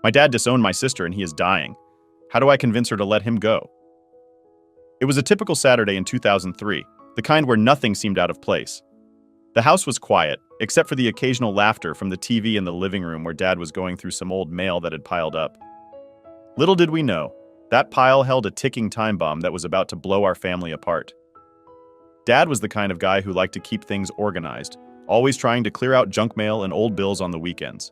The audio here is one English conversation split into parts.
My dad disowned my sister and he is dying. How do I convince her to let him go? It was a typical Saturday in 2003, the kind where nothing seemed out of place. The house was quiet, except for the occasional laughter from the TV in the living room where Dad was going through some old mail that had piled up. Little did we know, that pile held a ticking time bomb that was about to blow our family apart. Dad was the kind of guy who liked to keep things organized, always trying to clear out junk mail and old bills on the weekends.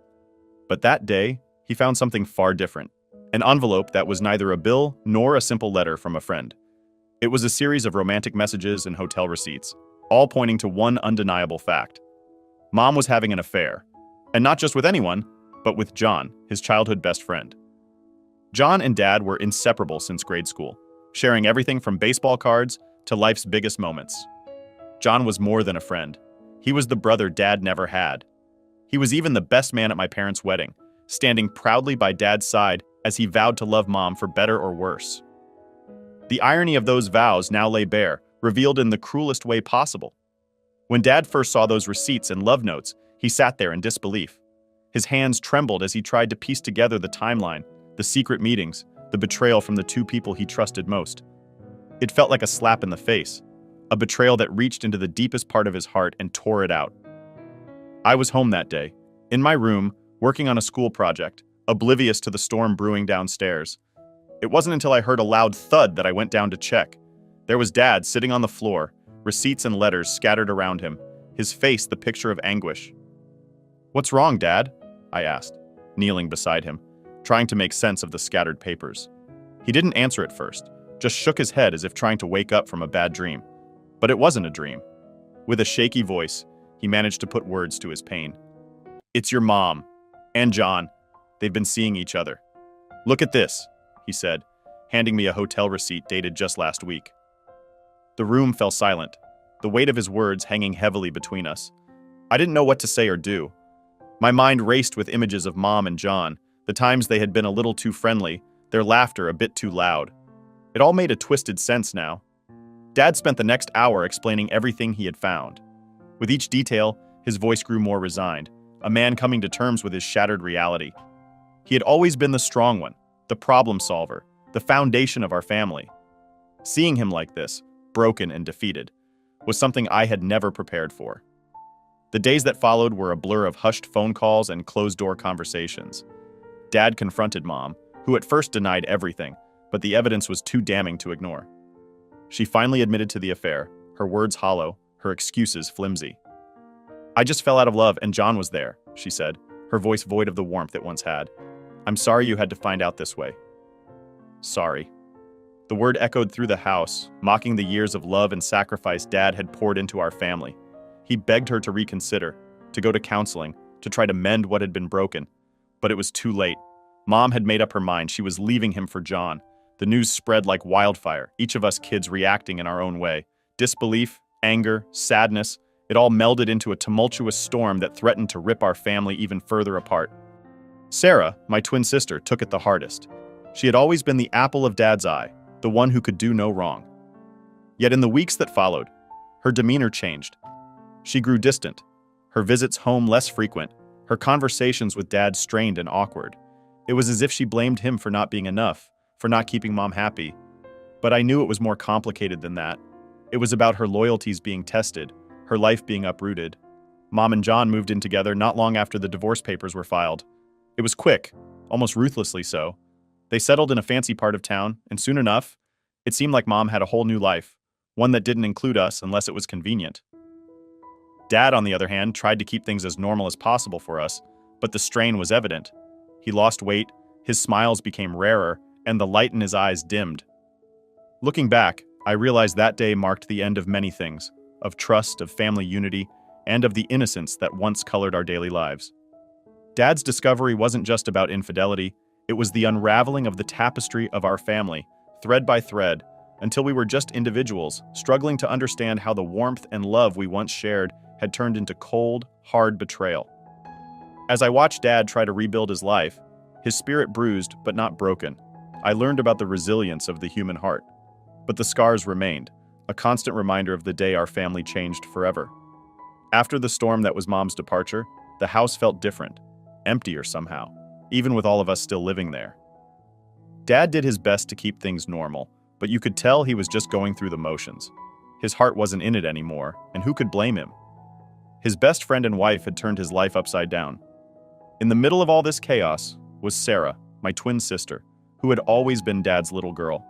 But that day, he found something far different. An envelope that was neither a bill nor a simple letter from a friend. It was a series of romantic messages and hotel receipts, all pointing to one undeniable fact. Mom was having an affair. And not just with anyone, but with John, his childhood best friend. John and Dad were inseparable since grade school, sharing everything from baseball cards to life's biggest moments. John was more than a friend. He was the brother Dad never had. He was even the best man at my parents' wedding, standing proudly by Dad's side as he vowed to love Mom for better or worse. The irony of those vows now lay bare, revealed in the cruelest way possible. When Dad first saw those receipts and love notes, he sat there in disbelief. His hands trembled as he tried to piece together the timeline, the secret meetings, the betrayal from the two people he trusted most. It felt like a slap in the face, a betrayal that reached into the deepest part of his heart and tore it out. I was home that day, in my room, working on a school project, oblivious to the storm brewing downstairs. It wasn't until I heard a loud thud that I went down to check. There was Dad sitting on the floor, receipts and letters scattered around him, his face the picture of anguish. "What's wrong, Dad?" I asked, kneeling beside him, trying to make sense of the scattered papers. He didn't answer at first, just shook his head as if trying to wake up from a bad dream. But it wasn't a dream. With a shaky voice, he managed to put words to his pain. "It's your mom. And John. They've been seeing each other. Look at this," he said, handing me a hotel receipt dated just last week. The room fell silent, the weight of his words hanging heavily between us. I didn't know what to say or do. My mind raced with images of Mom and John, the times they had been a little too friendly, their laughter a bit too loud. It all made a twisted sense now. Dad spent the next hour explaining everything he had found. With each detail, his voice grew more resigned, a man coming to terms with his shattered reality. He had always been the strong one, the problem solver, the foundation of our family. Seeing him like this, broken and defeated, was something I had never prepared for. The days that followed were a blur of hushed phone calls and closed-door conversations. Dad confronted Mom, who at first denied everything, but the evidence was too damning to ignore. She finally admitted to the affair, her words hollow, her excuses flimsy. "I just fell out of love and John was there," she said, her voice void of the warmth it once had. "I'm sorry you had to find out this way." Sorry. The word echoed through the house, mocking the years of love and sacrifice Dad had poured into our family. He begged her to reconsider, to go to counseling, to try to mend what had been broken. But it was too late. Mom had made up her mind. She was leaving him for John. The news spread like wildfire, each of us kids reacting in our own way. Disbelief, anger, sadness, it all melded into a tumultuous storm that threatened to rip our family even further apart. Sarah, my twin sister, took it the hardest. She had always been the apple of Dad's eye, the one who could do no wrong. Yet in the weeks that followed, her demeanor changed. She grew distant, her visits home less frequent, her conversations with Dad strained and awkward. It was as if she blamed him for not being enough, for not keeping Mom happy. But I knew it was more complicated than that. It was about her loyalties being tested, her life being uprooted. Mom and John moved in together not long after the divorce papers were filed. It was quick, almost ruthlessly so. They settled in a fancy part of town, and soon enough, it seemed like Mom had a whole new life, one that didn't include us unless it was convenient. Dad, on the other hand, tried to keep things as normal as possible for us, but the strain was evident. He lost weight, his smiles became rarer, and the light in his eyes dimmed. Looking back, I realized that day marked the end of many things, of trust, of family unity, and of the innocence that once colored our daily lives. Dad's discovery wasn't just about infidelity, it was the unraveling of the tapestry of our family, thread by thread, until we were just individuals, struggling to understand how the warmth and love we once shared had turned into cold, hard betrayal. As I watched Dad try to rebuild his life, his spirit bruised but not broken, I learned about the resilience of the human heart. But the scars remained, a constant reminder of the day our family changed forever. After the storm that was Mom's departure, the house felt different, emptier somehow. even with all of us still living there. Dad did his best to keep things normal, but you could tell he was just going through the motions. His heart wasn't in it anymore, and who could blame him? His best friend and wife had turned his life upside down. In the middle of all this chaos was Sarah, my twin sister, who had always been Dad's little girl.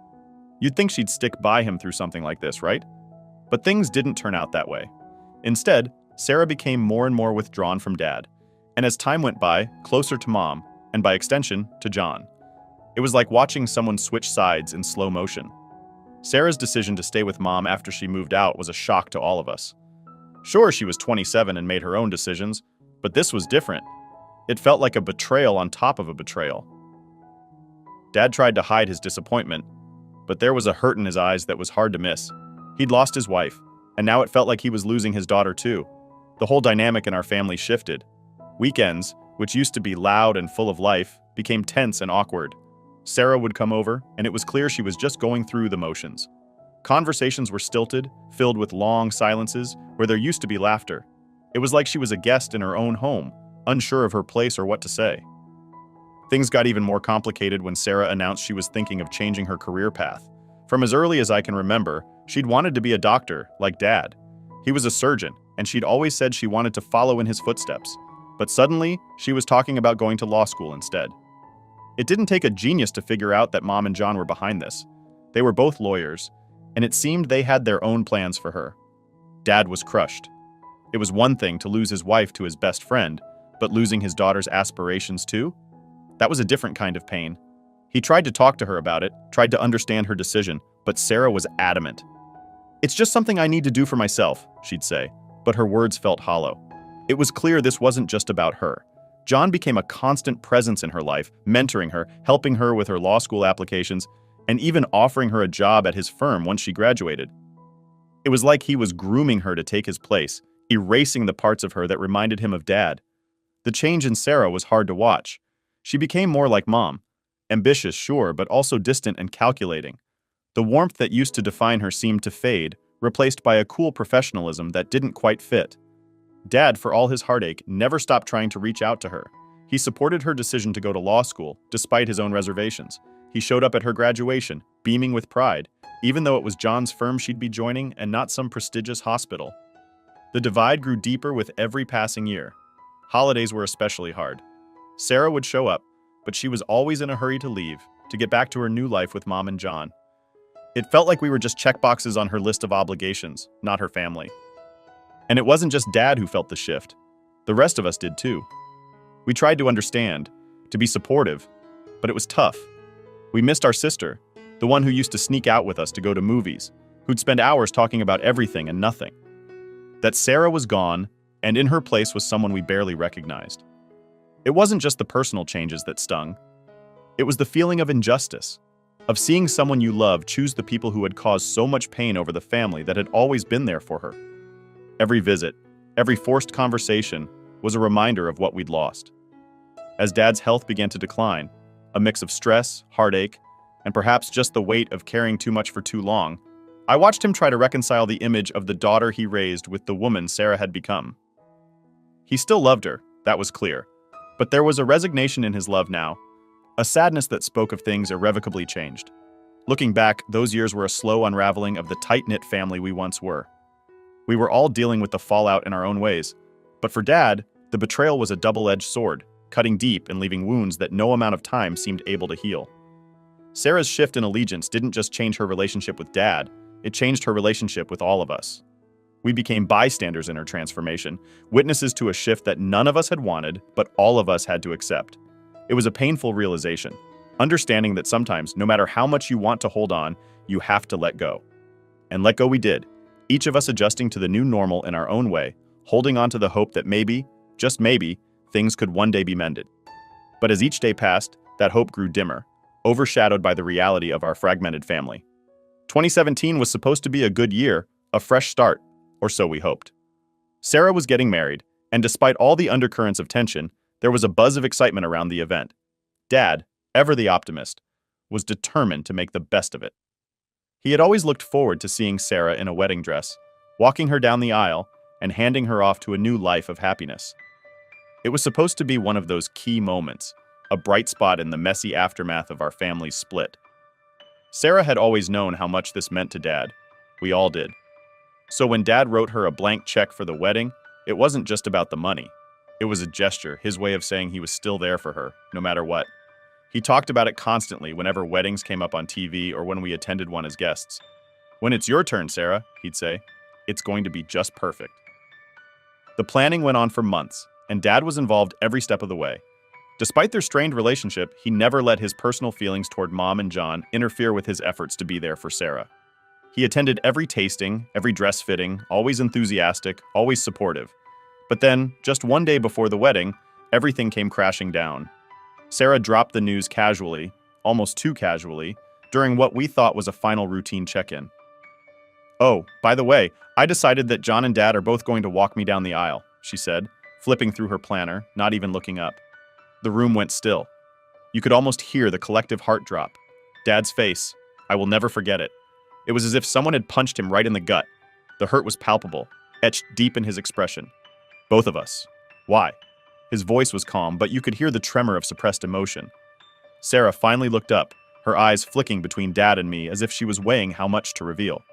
You'd think she'd stick by him through something like this, right? But things didn't turn out that way. Instead, Sarah became more and more withdrawn from Dad, and as time went by, closer to Mom, and by extension, to John. It was like watching someone switch sides in slow motion. Sarah's decision to stay with Mom after she moved out was a shock to all of us. Sure, she was 27 and made her own decisions, but this was different. It felt like a betrayal on top of a betrayal. Dad tried to hide his disappointment, but there was a hurt in his eyes that was hard to miss. He'd lost his wife, and now it felt like he was losing his daughter too. The whole dynamic in our family shifted. Weekends, which used to be loud and full of life, became tense and awkward. Sarah would come over, and it was clear she was just going through the motions. Conversations were stilted, filled with long silences where there used to be laughter. It was like she was a guest in her own home, unsure of her place or what to say. Things got even more complicated when Sarah announced she was thinking of changing her career path. From as early as I can remember, she'd wanted to be a doctor, like Dad. He was a surgeon, and she'd always said she wanted to follow in his footsteps. But suddenly, she was talking about going to law school instead. It didn't take a genius to figure out that Mom and John were behind this. They were both lawyers, and it seemed they had their own plans for her. Dad was crushed. It was one thing to lose his wife to his best friend, but losing his daughter's aspirations too? That was a different kind of pain. He tried to talk to her about it, tried to understand her decision, but Sarah was adamant. "It's just something I need to do for myself," she'd say, but her words felt hollow. It was clear this wasn't just about her. John became a constant presence in her life, mentoring her, helping her with her law school applications, and even offering her a job at his firm once she graduated. It was like he was grooming her to take his place, erasing the parts of her that reminded him of Dad. The change in Sarah was hard to watch. She became more like Mom. Ambitious, sure, but also distant and calculating. The warmth that used to define her seemed to fade, replaced by a cool professionalism that didn't quite fit. Dad, for all his heartache, never stopped trying to reach out to her. He supported her decision to go to law school, despite his own reservations. He showed up at her graduation, beaming with pride, even though it was John's firm she'd be joining and not some prestigious hospital. The divide grew deeper with every passing year. Holidays were especially hard. Sarah would show up, but she was always in a hurry to leave, to get back to her new life with Mom and John. It felt like we were just checkboxes on her list of obligations, not her family. And it wasn't just Dad who felt the shift. The rest of us did too. We tried to understand, to be supportive, but it was tough. We missed our sister, the one who used to sneak out with us to go to movies, who'd spend hours talking about everything and nothing. That Sarah was gone, and in her place was someone we barely recognized. It wasn't just the personal changes that stung. It was the feeling of injustice, of seeing someone you love choose the people who had caused so much pain over the family that had always been there for her. Every visit, every forced conversation was a reminder of what we'd lost. As Dad's health began to decline, a mix of stress, heartache, and perhaps just the weight of caring too much for too long, I watched him try to reconcile the image of the daughter he raised with the woman Sarah had become. He still loved her, that was clear, but there was a resignation in his love now, a sadness that spoke of things irrevocably changed. Looking back, those years were a slow unraveling of the tight-knit family we once were. We were all dealing with the fallout in our own ways, but for Dad, the betrayal was a double-edged sword, cutting deep and leaving wounds that no amount of time seemed able to heal. Sarah's shift in allegiance didn't just change her relationship with Dad, it changed her relationship with all of us. We became bystanders in her transformation, witnesses to a shift that none of us had wanted, but all of us had to accept. It was a painful realization, understanding that sometimes, no matter how much you want to hold on, you have to let go. And let go we did, each of us adjusting to the new normal in our own way, holding on to the hope that maybe, just maybe, things could one day be mended. But as each day passed, that hope grew dimmer, overshadowed by the reality of our fragmented family. 2017 was supposed to be a good year, a fresh start, or so we hoped. Sarah was getting married, and despite all the undercurrents of tension, there was a buzz of excitement around the event. Dad, ever the optimist, was determined to make the best of it. He had always looked forward to seeing Sarah in a wedding dress, walking her down the aisle, and handing her off to a new life of happiness. It was supposed to be one of those key moments, a bright spot in the messy aftermath of our family's split. Sarah had always known how much this meant to Dad. We all did. So when Dad wrote her a blank check for the wedding, it wasn't just about the money. It was a gesture, his way of saying he was still there for her, no matter what. He talked about it constantly whenever weddings came up on TV or when we attended one as guests. "When it's your turn, Sarah," he'd say, "it's going to be just perfect." The planning went on for months, and Dad was involved every step of the way. Despite their strained relationship, he never let his personal feelings toward Mom and John interfere with his efforts to be there for Sarah. He attended every tasting, every dress fitting, always enthusiastic, always supportive. But then, just one day before the wedding, everything came crashing down. Sarah dropped the news casually, almost too casually, during what we thought was a final routine check-in. "Oh, by the way, I decided that John and Dad are both going to walk me down the aisle," she said, flipping through her planner, not even looking up. The room went still. You could almost hear the collective heart drop. Dad's face, I will never forget it. It was as if someone had punched him right in the gut. The hurt was palpable, etched deep in his expression. Both of us. Why? His voice was calm, but you could hear the tremor of suppressed emotion. Sarah finally looked up, her eyes flicking between Dad and me as if she was weighing how much to reveal.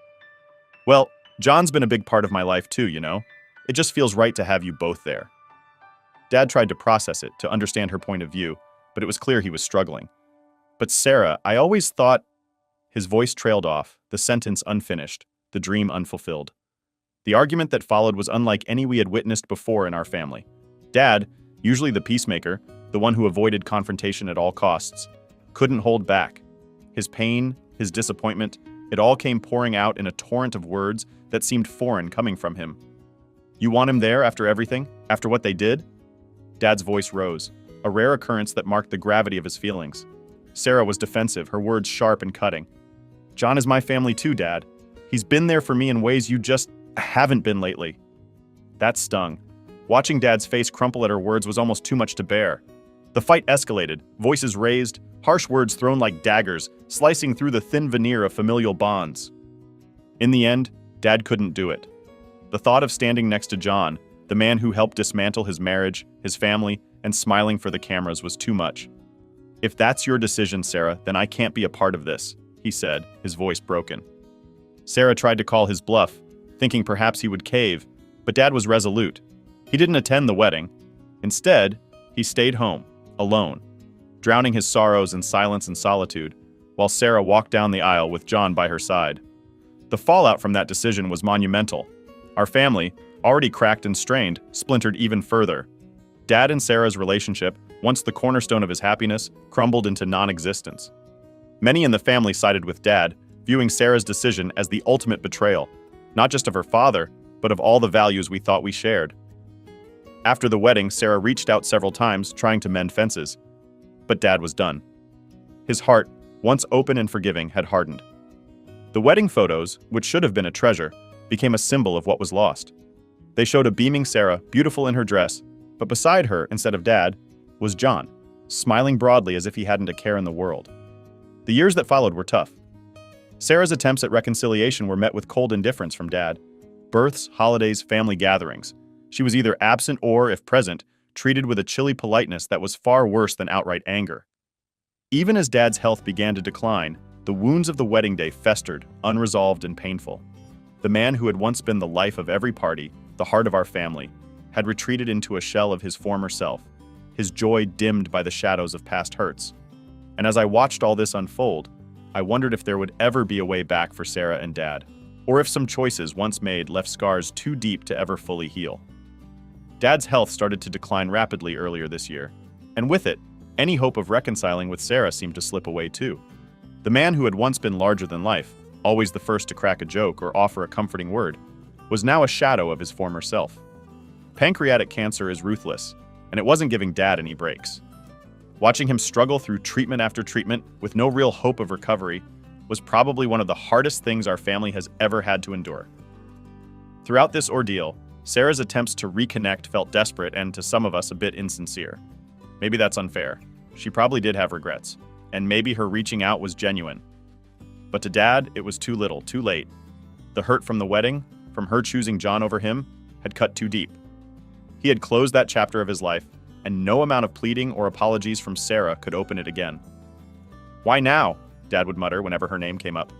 "Well, John's been a big part of my life too, you know. It just feels right to have you both there." Dad tried to process it, to understand her point of view, but it was clear he was struggling. "But Sarah, I always thought—" His voice trailed off, the sentence unfinished, the dream unfulfilled. The argument that followed was unlike any we had witnessed before in our family. Dad, usually the peacemaker, the one who avoided confrontation at all costs, couldn't hold back. His pain, his disappointment, it all came pouring out in a torrent of words that seemed foreign coming from him. "You want him there after everything? After what they did?" Dad's voice rose, a rare occurrence that marked the gravity of his feelings. Sarah was defensive, her words sharp and cutting. "John is my family too, Dad. He's been there for me in ways you just haven't been lately." That stung. Watching Dad's face crumple at her words was almost too much to bear. The fight escalated, voices raised, harsh words thrown like daggers, slicing through the thin veneer of familial bonds. In the end, Dad couldn't do it. The thought of standing next to John, the man who helped dismantle his marriage, his family, and smiling for the cameras was too much. "If that's your decision, Sarah, then I can't be a part of this," he said, his voice broken. Sarah tried to call his bluff, thinking perhaps he would cave, but Dad was resolute. He didn't attend the wedding. Instead, he stayed home, alone, drowning his sorrows in silence and solitude, while Sarah walked down the aisle with John by her side. The fallout from that decision was monumental. Our family, already cracked and strained, splintered even further. Dad and Sarah's relationship, once the cornerstone of his happiness, crumbled into non-existence. Many in the family sided with Dad, viewing Sarah's decision as the ultimate betrayal, not just of her father, but of all the values we thought we shared. After the wedding, Sarah reached out several times, trying to mend fences. But Dad was done. His heart, once open and forgiving, had hardened. The wedding photos, which should have been a treasure, became a symbol of what was lost. They showed a beaming Sarah, beautiful in her dress, but beside her, instead of Dad, was John, smiling broadly as if he hadn't a care in the world. The years that followed were tough. Sarah's attempts at reconciliation were met with cold indifference from Dad. Births, holidays, family gatherings. She was either absent or, if present, treated with a chilly politeness that was far worse than outright anger. Even as Dad's health began to decline, the wounds of the wedding day festered, unresolved and painful. The man who had once been the life of every party, the heart of our family, had retreated into a shell of his former self, his joy dimmed by the shadows of past hurts. And as I watched all this unfold, I wondered if there would ever be a way back for Sarah and Dad, or if some choices once made left scars too deep to ever fully heal. Dad's health started to decline rapidly earlier this year, and with it, any hope of reconciling with Sarah seemed to slip away too. The man who had once been larger than life, always the first to crack a joke or offer a comforting word, was now a shadow of his former self. Pancreatic cancer is ruthless, and it wasn't giving Dad any breaks. Watching him struggle through treatment after treatment with no real hope of recovery was probably one of the hardest things our family has ever had to endure. Throughout this ordeal, Sarah's attempts to reconnect felt desperate and, to some of us, a bit insincere. Maybe that's unfair. She probably did have regrets, and maybe her reaching out was genuine. But to Dad, it was too little, too late. The hurt from the wedding, from her choosing John over him, had cut too deep. He had closed that chapter of his life, and no amount of pleading or apologies from Sarah could open it again. "Why now?" Dad would mutter whenever her name came up.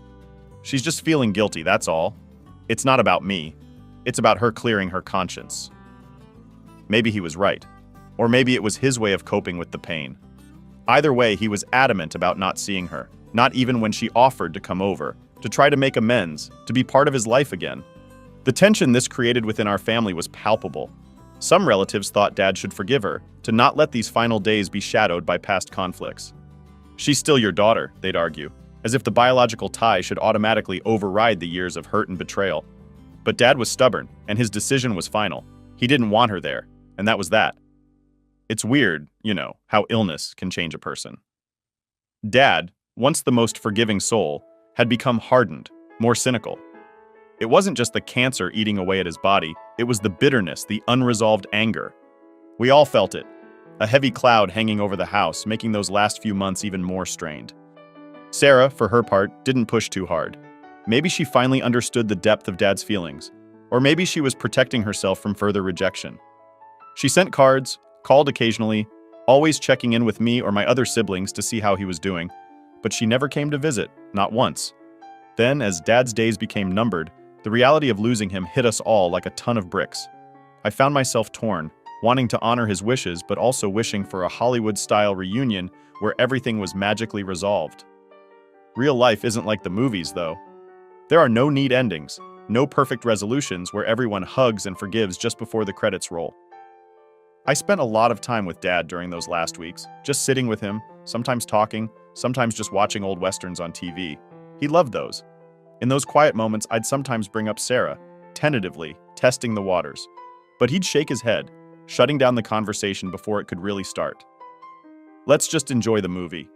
"She's just feeling guilty, that's all. It's not about me. It's about her clearing her conscience." Maybe he was right. Or maybe it was his way of coping with the pain. Either way, he was adamant about not seeing her, not even when she offered to come over, to try to make amends, to be part of his life again. The tension this created within our family was palpable. Some relatives thought Dad should forgive her, to not let these final days be shadowed by past conflicts. "She's still your daughter," they'd argue, as if the biological tie should automatically override the years of hurt and betrayal. But Dad was stubborn, and his decision was final. He didn't want her there, and that was that. It's weird, how illness can change a person. Dad, once the most forgiving soul, had become hardened, more cynical. It wasn't just the cancer eating away at his body, it was the bitterness, the unresolved anger. We all felt it, a heavy cloud hanging over the house, making those last few months even more strained. Sarah, for her part, didn't push too hard. Maybe she finally understood the depth of Dad's feelings, or maybe she was protecting herself from further rejection. She sent cards, called occasionally, always checking in with me or my other siblings to see how he was doing, but she never came to visit, not once. Then, as Dad's days became numbered, the reality of losing him hit us all like a ton of bricks. I found myself torn, wanting to honor his wishes but also wishing for a Hollywood-style reunion where everything was magically resolved. Real life isn't like the movies, though. There are no neat endings, no perfect resolutions where everyone hugs and forgives just before the credits roll. I spent a lot of time with Dad during those last weeks, just sitting with him, sometimes talking, sometimes just watching old westerns on TV. He loved those. In those quiet moments, I'd sometimes bring up Sarah, tentatively, testing the waters. But he'd shake his head, shutting down the conversation before it could really start. "Let's just enjoy the movie,"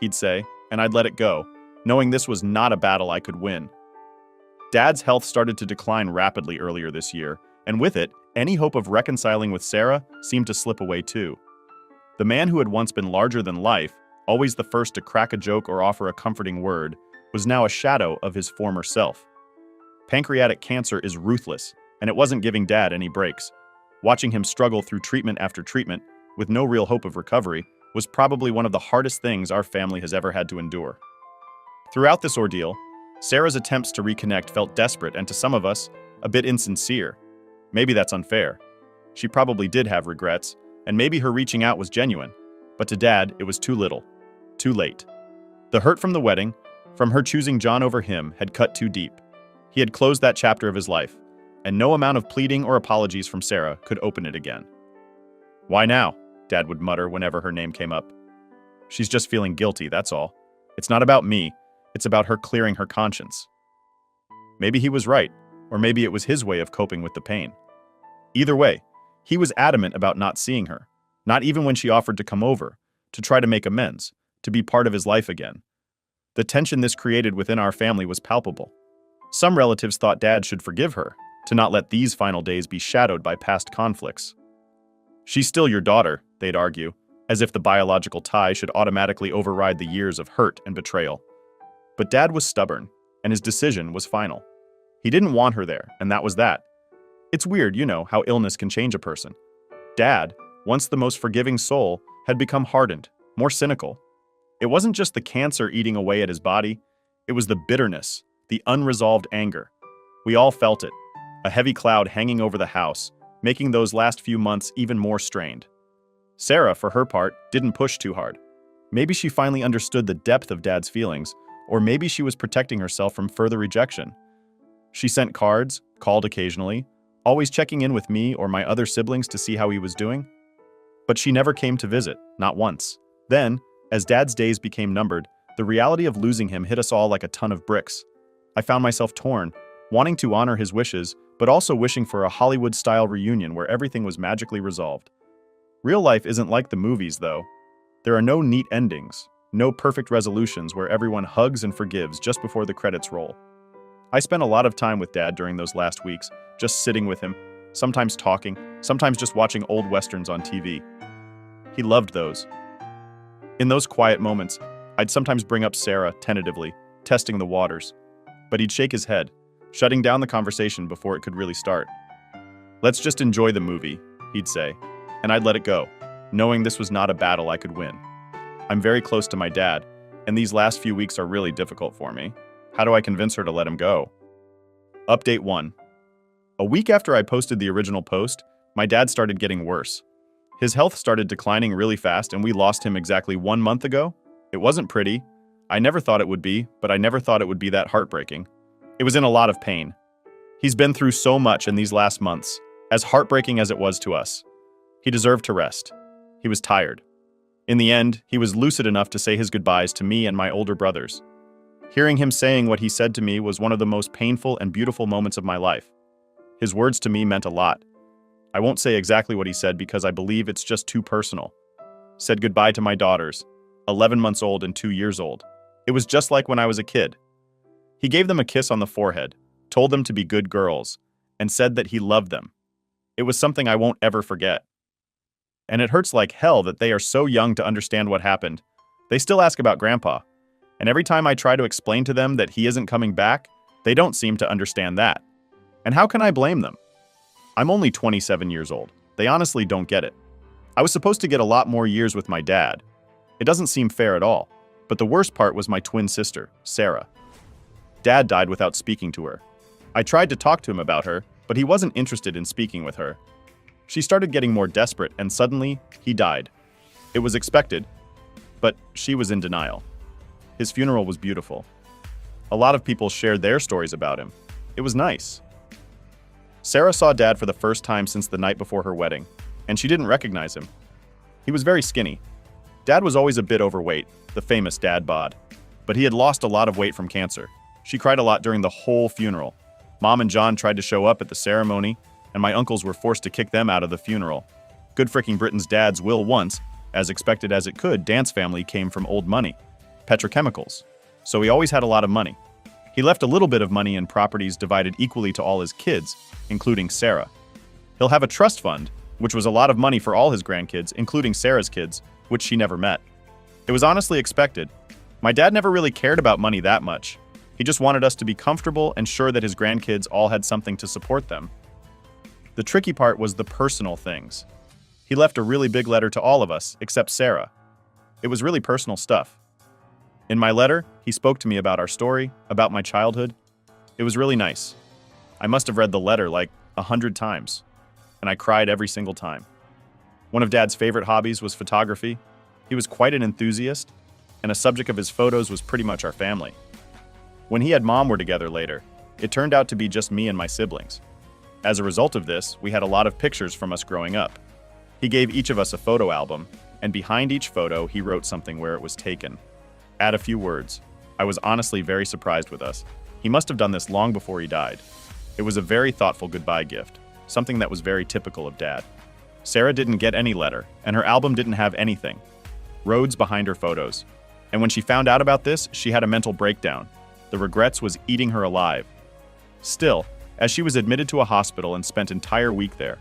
he'd say, and I'd let it go, knowing this was not a battle I could win. Dad's health started to decline rapidly earlier this year, and with it, any hope of reconciling with Sarah seemed to slip away too. The man who had once been larger than life, always the first to crack a joke or offer a comforting word, was now a shadow of his former self. Pancreatic cancer is ruthless, and it wasn't giving Dad any breaks. Watching him struggle through treatment after treatment, with no real hope of recovery, was probably one of the hardest things our family has ever had to endure. Throughout this ordeal, Sarah's attempts to reconnect felt desperate and to some of us, a bit insincere. Maybe that's unfair. She probably did have regrets, and maybe her reaching out was genuine. But to Dad, it was too little. Too late. The hurt from the wedding, from her choosing John over him, had cut too deep. He had closed that chapter of his life, and no amount of pleading or apologies from Sarah could open it again. "Why now?" Dad would mutter whenever her name came up. "She's just feeling guilty, that's all. It's not about me, it's about her clearing her conscience." Maybe he was right, or maybe it was his way of coping with the pain. Either way, he was adamant about not seeing her, not even when she offered to come over, to try to make amends, to be part of his life again. The tension this created within our family was palpable. Some relatives thought Dad should forgive her, to not let these final days be shadowed by past conflicts. "She's still your daughter," they'd argue, as if the biological tie should automatically override the years of hurt and betrayal. But Dad was stubborn, and his decision was final. He didn't want her there, and that was that. It's weird, how illness can change a person. Dad, once the most forgiving soul, had become hardened, more cynical. It wasn't just the cancer eating away at his body, it was the bitterness, the unresolved anger. We all felt it, a heavy cloud hanging over the house, making those last few months even more strained. Sarah, for her part, didn't push too hard. Maybe she finally understood the depth of Dad's feelings, or maybe she was protecting herself from further rejection. She sent cards, called occasionally, always checking in with me or my other siblings to see how he was doing. But she never came to visit, not once. Then, as Dad's days became numbered, the reality of losing him hit us all like a ton of bricks. I found myself torn, wanting to honor his wishes, but also wishing for a Hollywood-style reunion where everything was magically resolved. Real life isn't like the movies, though. There are no neat endings, no perfect resolutions where everyone hugs and forgives just before the credits roll. I spent a lot of time with Dad during those last weeks, just sitting with him, sometimes talking, sometimes just watching old westerns on TV. He loved those. In those quiet moments, I'd sometimes bring up Sarah, tentatively, testing the waters. But he'd shake his head, shutting down the conversation before it could really start. "Let's just enjoy the movie," he'd say, and I'd let it go, knowing this was not a battle I could win. I'm very close to my dad, and these last few weeks are really difficult for me. How do I convince her to let him go? Update 1. A week after I posted the original post, my dad started getting worse. His health started declining really fast, and we lost him exactly 1 month ago. It wasn't pretty. I never thought it would be, but I never thought it would be that heartbreaking. It was in a lot of pain. He's been through so much in these last months, as heartbreaking as it was to us. He deserved to rest. He was tired. In the end, he was lucid enough to say his goodbyes to me and my older brothers. Hearing him saying what he said to me was one of the most painful and beautiful moments of my life. His words to me meant a lot. I won't say exactly what he said because I believe it's just too personal. Said goodbye to my daughters, 11 months old and 2 years old. It was just like when I was a kid. He gave them a kiss on the forehead, told them to be good girls, and said that he loved them. It was something I won't ever forget. And it hurts like hell that they are so young to understand what happened. They still ask about Grandpa. And every time I try to explain to them that he isn't coming back, they don't seem to understand that. And how can I blame them? I'm only 27 years old. They honestly don't get it. I was supposed to get a lot more years with my dad. It doesn't seem fair at all. But the worst part was my twin sister, Sarah. Dad died without speaking to her. I tried to talk to him about her, but he wasn't interested in speaking with her. She started getting more desperate, and suddenly, he died. It was expected, but she was in denial. His funeral was beautiful. A lot of people shared their stories about him. It was nice. Sarah saw Dad for the first time since the night before her wedding, and she didn't recognize him. He was very skinny. Dad was always a bit overweight, the famous dad bod, but he had lost a lot of weight from cancer. She cried a lot during the whole funeral. Mom and John tried to show up at the ceremony, and my uncles were forced to kick them out of the funeral. Good fricking Britain's dad's will once, as expected as it could, Dan's family came from old money, petrochemicals, so he always had a lot of money. He left a little bit of money in properties divided equally to all his kids, including Sarah. He'll have a trust fund, which was a lot of money for all his grandkids, including Sarah's kids, which she never met. It was honestly expected. My dad never really cared about money that much. He just wanted us to be comfortable and sure that his grandkids all had something to support them. The tricky part was the personal things. He left a really big letter to all of us, except Sarah. It was really personal stuff. In my letter, he spoke to me about our story, about my childhood. It was really nice. I must have read the letter like 100 times, and I cried every single time. One of Dad's favorite hobbies was photography. He was quite an enthusiast, and a subject of his photos was pretty much our family. When he and Mom were together later, it turned out to be just me and my siblings. As a result of this, we had a lot of pictures from us growing up. He gave each of us a photo album, and behind each photo, he wrote something where it was taken. Add a few words. I was honestly very surprised with us. He must have done this long before he died. It was a very thoughtful goodbye gift, something that was very typical of Dad. Sarah didn't get any letter, and her album didn't have anything. Roads behind her photos. And when she found out about this, she had a mental breakdown. The regrets was eating her alive. Still, as she was admitted to a hospital and spent an entire week there.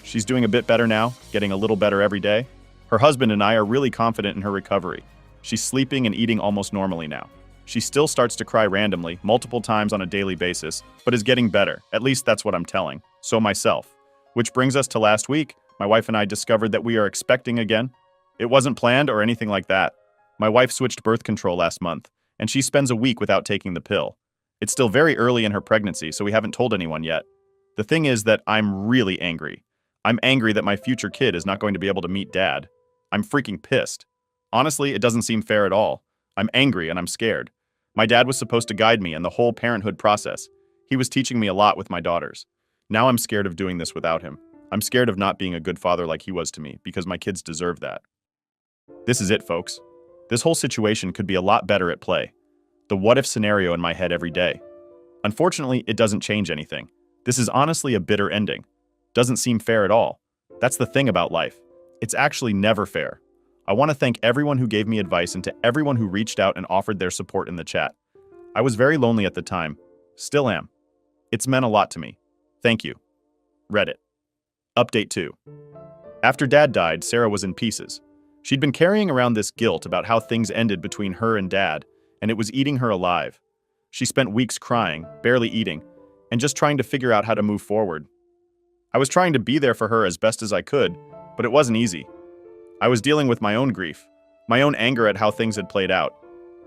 She's doing a bit better now, getting a little better every day. Her husband and I are really confident in her recovery. She's sleeping and eating almost normally now. She still starts to cry randomly, multiple times on a daily basis, but is getting better. At least that's what I'm telling. So myself. Which brings us to last week. My wife and I discovered that we are expecting again. It wasn't planned or anything like that. My wife switched birth control last month, and she spends a week without taking the pill. It's still very early in her pregnancy, so we haven't told anyone yet. The thing is that I'm really angry. I'm angry that my future kid is not going to be able to meet Dad. I'm freaking pissed. Honestly, it doesn't seem fair at all. I'm angry and I'm scared. My dad was supposed to guide me in the whole parenthood process. He was teaching me a lot with my daughters. Now I'm scared of doing this without him. I'm scared of not being a good father like he was to me, because my kids deserve that. This is it, folks. This whole situation could be a lot better at play. The what-if scenario in my head every day. Unfortunately, it doesn't change anything. This is honestly a bitter ending. Doesn't seem fair at all. That's the thing about life. It's actually never fair. I want to thank everyone who gave me advice and to everyone who reached out and offered their support in the chat. I was very lonely at the time. Still am. It's meant a lot to me. Thank you. Reddit. Update 2. After Dad died, Sarah was in pieces. She'd been carrying around this guilt about how things ended between her and Dad, and it was eating her alive. She spent weeks crying, barely eating, and just trying to figure out how to move forward. I was trying to be there for her as best as I could, but it wasn't easy. I was dealing with my own grief, my own anger at how things had played out.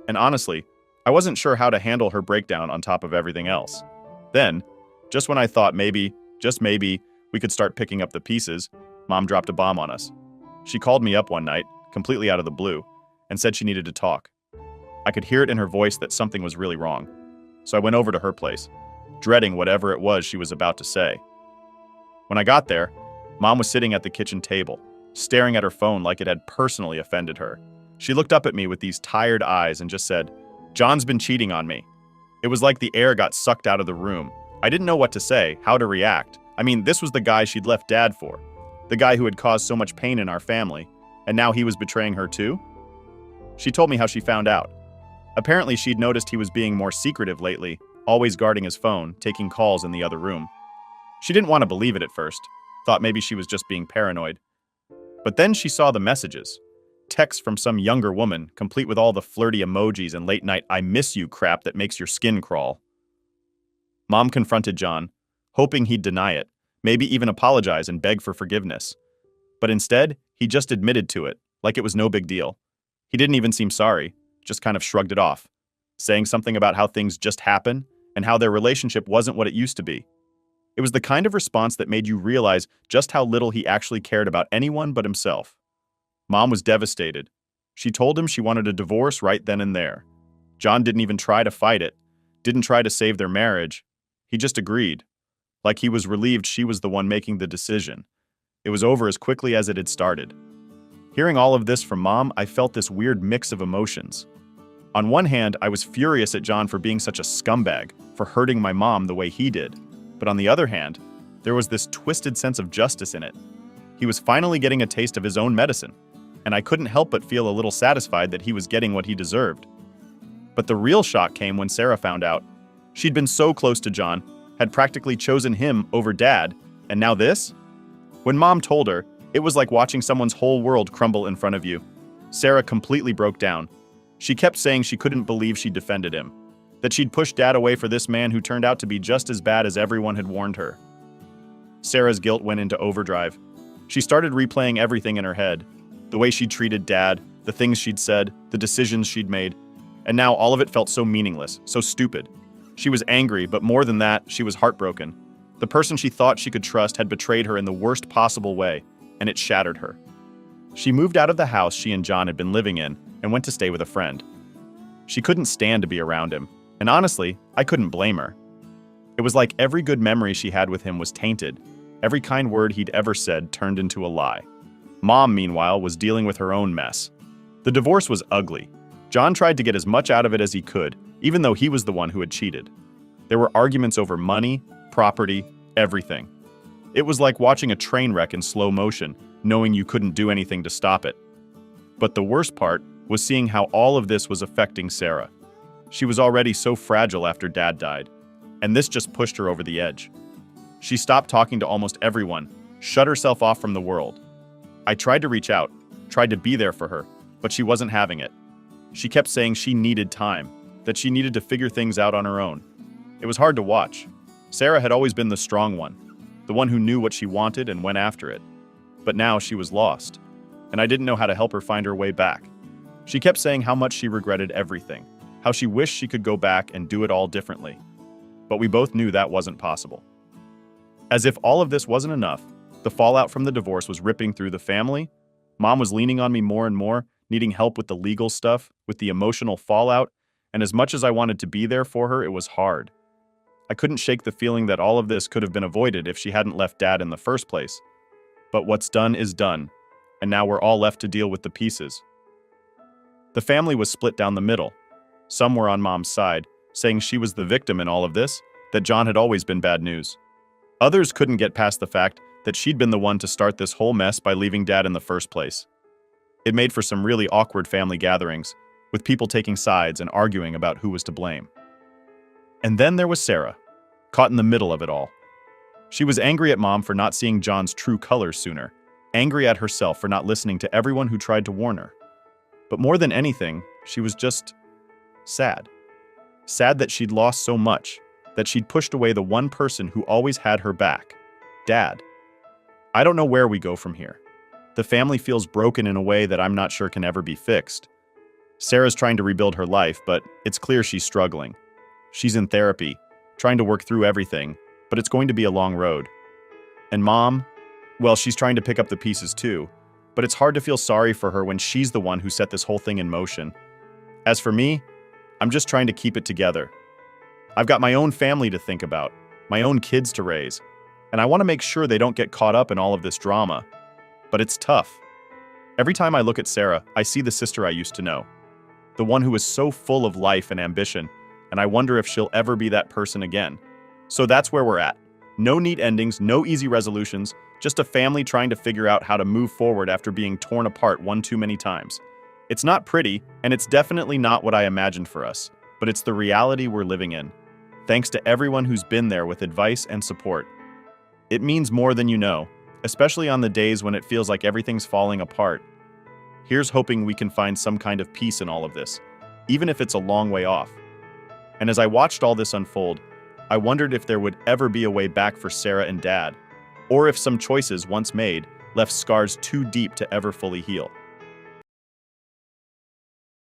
And honestly, I wasn't sure how to handle her breakdown on top of everything else. Then, just when I thought maybe, just maybe, we could start picking up the pieces, Mom dropped a bomb on us. She called me up one night, completely out of the blue, and said she needed to talk. I could hear it in her voice that something was really wrong. So I went over to her place, dreading whatever it was she was about to say. When I got there, Mom was sitting at the kitchen table, staring at her phone like it had personally offended her. She looked up at me with these tired eyes and just said, "John's been cheating on me." It was like the air got sucked out of the room. I didn't know what to say, how to react. I mean, this was the guy she'd left Dad for, the guy who had caused so much pain in our family, and now he was betraying her too? She told me how she found out. Apparently, she'd noticed he was being more secretive lately, always guarding his phone, taking calls in the other room. She didn't want to believe it at first, thought maybe she was just being paranoid. But then she saw the messages. Texts from some younger woman, complete with all the flirty emojis and late-night "I miss you" crap that makes your skin crawl. Mom confronted John, hoping he'd deny it, maybe even apologize and beg for forgiveness. But instead, he just admitted to it, like it was no big deal. He didn't even seem sorry, just kind of shrugged it off, saying something about how things just happen and how their relationship wasn't what it used to be. It was the kind of response that made you realize just how little he actually cared about anyone but himself. Mom was devastated. She told him she wanted a divorce right then and there. John didn't even try to fight it, didn't try to save their marriage. He just agreed, like he was relieved she was the one making the decision. It was over as quickly as it had started. Hearing all of this from Mom, I felt this weird mix of emotions. On one hand, I was furious at John for being such a scumbag, for hurting my mom the way he did. But on the other hand, there was this twisted sense of justice in it. He was finally getting a taste of his own medicine, and I couldn't help but feel a little satisfied that he was getting what he deserved. But the real shock came when Sarah found out. She'd been so close to John, had practically chosen him over Dad, and now this? When Mom told her, it was like watching someone's whole world crumble in front of you. Sarah completely broke down. She kept saying she couldn't believe she'd defended him, that she'd pushed Dad away for this man who turned out to be just as bad as everyone had warned her. Sarah's guilt went into overdrive. She started replaying everything in her head, the way she'd treated Dad, the things she'd said, the decisions she'd made, and now all of it felt so meaningless, so stupid. She was angry, but more than that, she was heartbroken. The person she thought she could trust had betrayed her in the worst possible way, and it shattered her. She moved out of the house she and John had been living in and went to stay with a friend. She couldn't stand to be around him, and honestly, I couldn't blame her. It was like every good memory she had with him was tainted. Every kind word he'd ever said turned into a lie. Mom, meanwhile, was dealing with her own mess. The divorce was ugly. John tried to get as much out of it as he could, even though he was the one who had cheated. There were arguments over money, property, everything. It was like watching a train wreck in slow motion, knowing you couldn't do anything to stop it. But the worst part was seeing how all of this was affecting Sarah. She was already so fragile after Dad died, and this just pushed her over the edge. She stopped talking to almost everyone, shut herself off from the world. I tried to reach out, tried to be there for her, but she wasn't having it. She kept saying she needed time, that she needed to figure things out on her own. It was hard to watch. Sarah had always been the strong one, the one who knew what she wanted and went after it. But now she was lost, and I didn't know how to help her find her way back. She kept saying how much she regretted everything, how she wished she could go back and do it all differently. But we both knew that wasn't possible. As if all of this wasn't enough, the fallout from the divorce was ripping through the family. Mom was leaning on me more and more, needing help with the legal stuff, with the emotional fallout, and as much as I wanted to be there for her, it was hard. I couldn't shake the feeling that all of this could have been avoided if she hadn't left Dad in the first place. But what's done is done, and now we're all left to deal with the pieces. The family was split down the middle. Some were on Mom's side, saying she was the victim in all of this, that John had always been bad news. Others couldn't get past the fact that she'd been the one to start this whole mess by leaving Dad in the first place. It made for some really awkward family gatherings, with people taking sides and arguing about who was to blame. And then there was Sarah, caught in the middle of it all. She was angry at Mom for not seeing John's true colors sooner, angry at herself for not listening to everyone who tried to warn her. But more than anything, she was just sad. Sad that she'd lost so much, that she'd pushed away the one person who always had her back, Dad. I don't know where we go from here. The family feels broken in a way that I'm not sure can ever be fixed. Sarah's trying to rebuild her life, but it's clear she's struggling. She's in therapy, trying to work through everything, but it's going to be a long road. And Mom, well, she's trying to pick up the pieces too, but it's hard to feel sorry for her when she's the one who set this whole thing in motion. As for me, I'm just trying to keep it together. I've got my own family to think about, my own kids to raise, and I want to make sure they don't get caught up in all of this drama. But it's tough. Every time I look at Sarah, I see the sister I used to know, the one who was so full of life and ambition, and I wonder if she'll ever be that person again. So that's where we're at. No neat endings, no easy resolutions, just a family trying to figure out how to move forward after being torn apart one too many times. It's not pretty, and it's definitely not what I imagined for us, but it's the reality we're living in. Thanks to everyone who's been there with advice and support. It means more than you know, especially on the days when it feels like everything's falling apart. Here's hoping we can find some kind of peace in all of this, even if it's a long way off. And as I watched all this unfold, I wondered if there would ever be a way back for Sarah and Dad, or if some choices once made left scars too deep to ever fully heal.